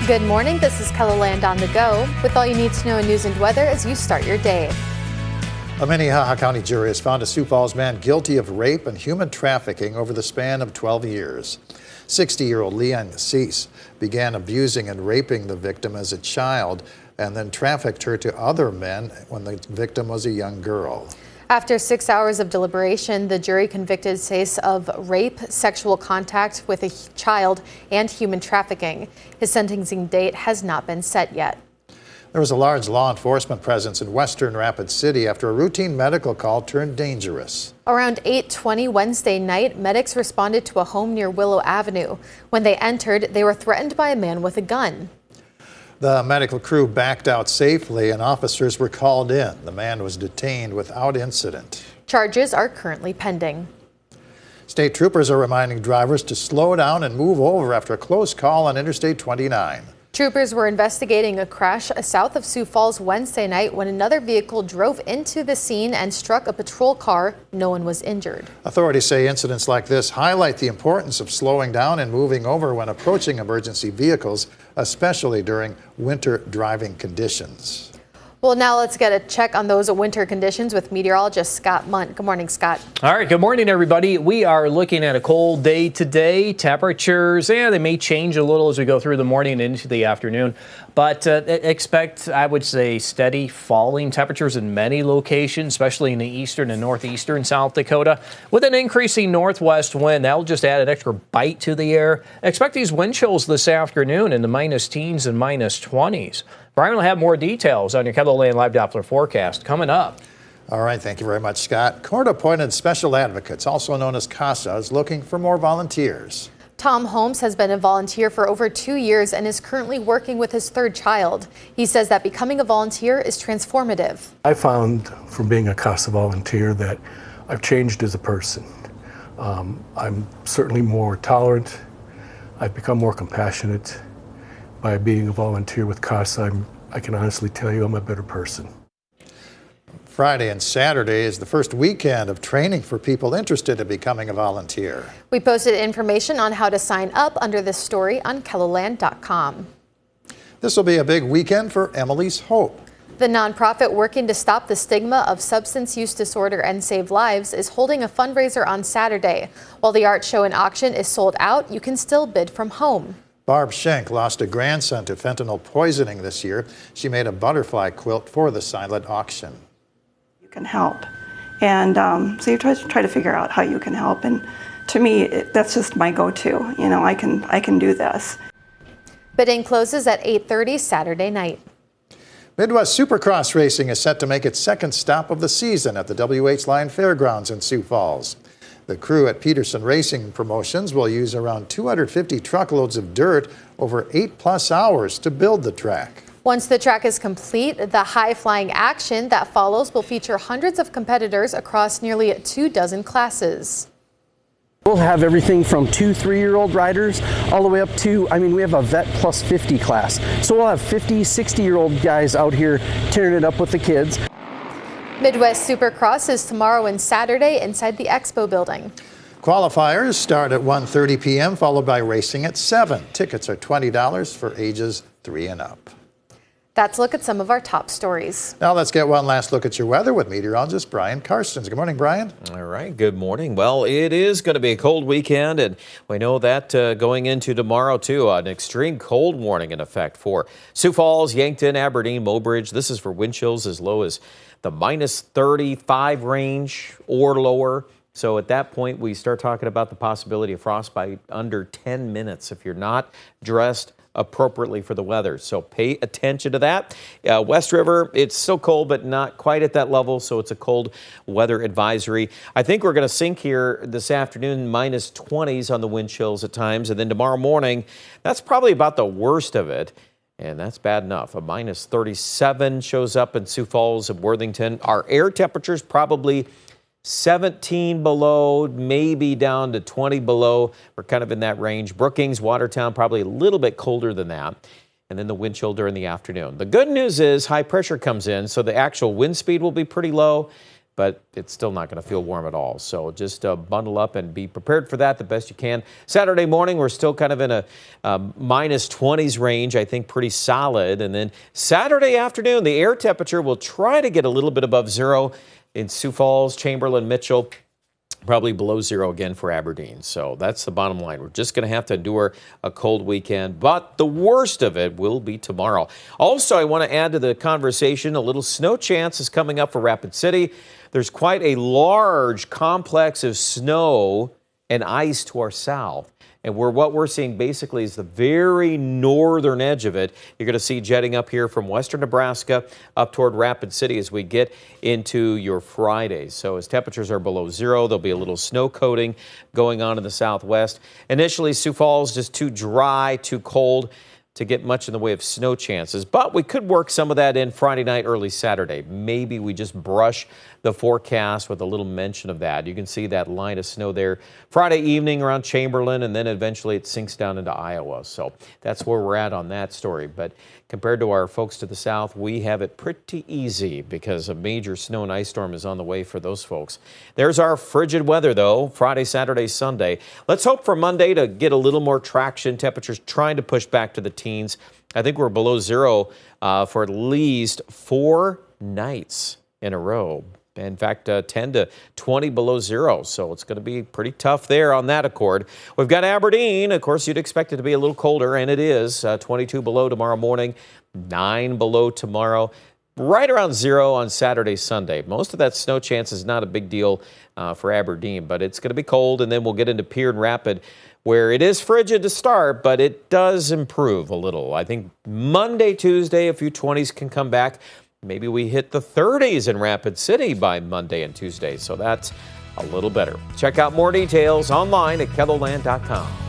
Good morning, this is KELOLAND on the go with all you need to know in news and weather as you start your day. A Minnehaha County jury has found a Sioux Falls man guilty of rape and human trafficking over the span of 12 years. 60-year-old Leon Cease began abusing and raping the victim as a child and then trafficked her to other men when the victim was a young girl. After 6 hours of deliberation, the jury convicted Cease of rape, sexual contact with a child, and human trafficking. His sentencing date has not been set yet. There was a large law enforcement presence in western Rapid City after a routine medical call turned dangerous. Around 8:20 Wednesday night, medics responded to a home near Willow Avenue. When they entered, they were threatened by a man with a gun. The medical crew backed out safely and officers were called in. The man was detained without incident. Charges are currently pending. State troopers are reminding drivers to slow down and move over after a close call on Interstate 29. Troopers were investigating a crash south of Sioux Falls Wednesday night when another vehicle drove into the scene and struck a patrol car. No one was injured. Authorities say incidents like this highlight the importance of slowing down and moving over when approaching emergency vehicles, especially during winter driving conditions. Well, now let's get a check on those winter conditions with meteorologist Scott Munt. Good morning, Scott. All right. Good morning, everybody. We are looking at a cold day today. Temperatures, they may change a little as we go through the morning and into the afternoon. But expect, I would say, steady falling temperatures in many locations, especially in the eastern and northeastern South Dakota. With an increasing northwest wind, that'll just add an extra bite to the air. Expect these wind chills this afternoon in the minus teens and minus 20s. Brian will have more details on your KELOLAND Live Doppler forecast coming up. All right, thank you very much, Scott. Court-appointed special advocates, also known as CASA, is looking for more volunteers. Tom Holmes has been a volunteer for over 2 years and is currently working with his third child. He says that becoming a volunteer is transformative. I found from being a CASA volunteer that I've changed as a person. I'm certainly more tolerant. I've become more compassionate. By being a volunteer with CASA, I can honestly tell you I'm a better person. Friday and Saturday is the first weekend of training for people interested in becoming a volunteer. We posted information on how to sign up under this story on KELOLAND.com. This will be a big weekend for Emily's Hope. The nonprofit working to stop the stigma of substance use disorder and save lives is holding a fundraiser on Saturday. While the art show and auction is sold out, you can still bid from home. Barb Schenk lost a grandson to fentanyl poisoning this year. She made a butterfly quilt for the silent auction. You can help. And so you try to figure out how you can help. And to me, that's just my go-to. You know, I can do this. Bidding closes at 8:30 Saturday night. Midwest Supercross Racing is set to make its second stop of the season at the W.H. Lyon Fairgrounds in Sioux Falls. The crew at Peterson Racing Promotions will use around 250 truckloads of dirt over 8+ hours to build the track. Once the track is complete, the high-flying action that follows will feature hundreds of competitors across nearly 24 classes. We'll have everything from 2-3-year-old riders all the way up to, we have a vet plus 50 class. So we'll have 50, 60-year-old guys out here tearing it up with the kids. Midwest Supercross is tomorrow and Saturday inside the Expo building. Qualifiers start at 1:30 p.m. followed by racing at 7. Tickets are $20 for ages 3 and up. That's a look at some of our top stories. Now let's get one last look at your weather with meteorologist Brian Karstens. Good morning, Brian. All right, good morning. Well, it is going to be a cold weekend, and we know that going into tomorrow, too. An extreme cold warning in effect for Sioux Falls, Yankton, Aberdeen, Mobridge. This is for wind chills as low as the minus 35 range or lower. So at that point, we start talking about the possibility of frostbite under 10 minutes if you're not dressed appropriately for the weather. So pay attention to that. West River, it's still cold, but not quite at that level. So it's a cold weather advisory. I think we're going to sink here this afternoon, minus 20s on the wind chills at times. And then tomorrow morning, that's probably about the worst of it. And that's bad enough. A minus 37 shows up in Sioux Falls and Worthington. Our air temperatures probably 17 below, maybe down to 20 below. We're kind of in that range. Brookings, Watertown, probably a little bit colder than that. And then the wind chill during the afternoon. The good news is high pressure comes in, so the actual wind speed will be pretty low. but it's still not going to feel warm at all. So just bundle up and be prepared for that the best you can. Saturday morning, we're still kind of in a minus 20s range, I think pretty solid. And then Saturday afternoon, the air temperature will try to get a little bit above zero in Sioux Falls, Chamberlain, Mitchell. Probably below zero again for Aberdeen. So that's the bottom line. We're just going to have to endure a cold weekend, but the worst of it will be tomorrow. Also, I want to add to the conversation, a little snow chance is coming up for Rapid City. There's quite a large complex of snow and ice to our south. And what we're seeing basically is the very northern edge of it. You're going to see jetting up here from western Nebraska up toward Rapid City as we get into your Friday. So as temperatures are below zero, there'll be a little snow coating going on in the southwest. Initially, Sioux Falls just too dry, too cold to get much in the way of snow chances. But we could work some of that in Friday night, early Saturday. Maybe we just brush the forecast with a little mention of that. You can see that line of snow there Friday evening around Chamberlain, and then eventually it sinks down into Iowa. So that's where we're at on that story. But compared to our folks to the south, we have it pretty easy because a major snow and ice storm is on the way for those folks. There's our frigid weather, though, Friday, Saturday, Sunday. Let's hope for Monday to get a little more traction. Temperatures trying to push back to the teens. I think we're below zero for at least 4 nights in a row. In fact, 10 to 20 below zero. So it's going to be pretty tough there on that accord. We've got Aberdeen. Of course, you'd expect it to be a little colder, and it is. 22 below tomorrow morning, 9 below tomorrow, right around zero on Saturday, Sunday. Most of that snow chance is not a big deal for Aberdeen, but it's going to be cold, and then we'll get into Pierre and Rapid, where it is frigid to start, but it does improve a little. I think Monday, Tuesday, a few 20s can come back. Maybe we hit the 30s in Rapid City by Monday and Tuesday, so that's a little better. Check out more details online at KELOLAND.com.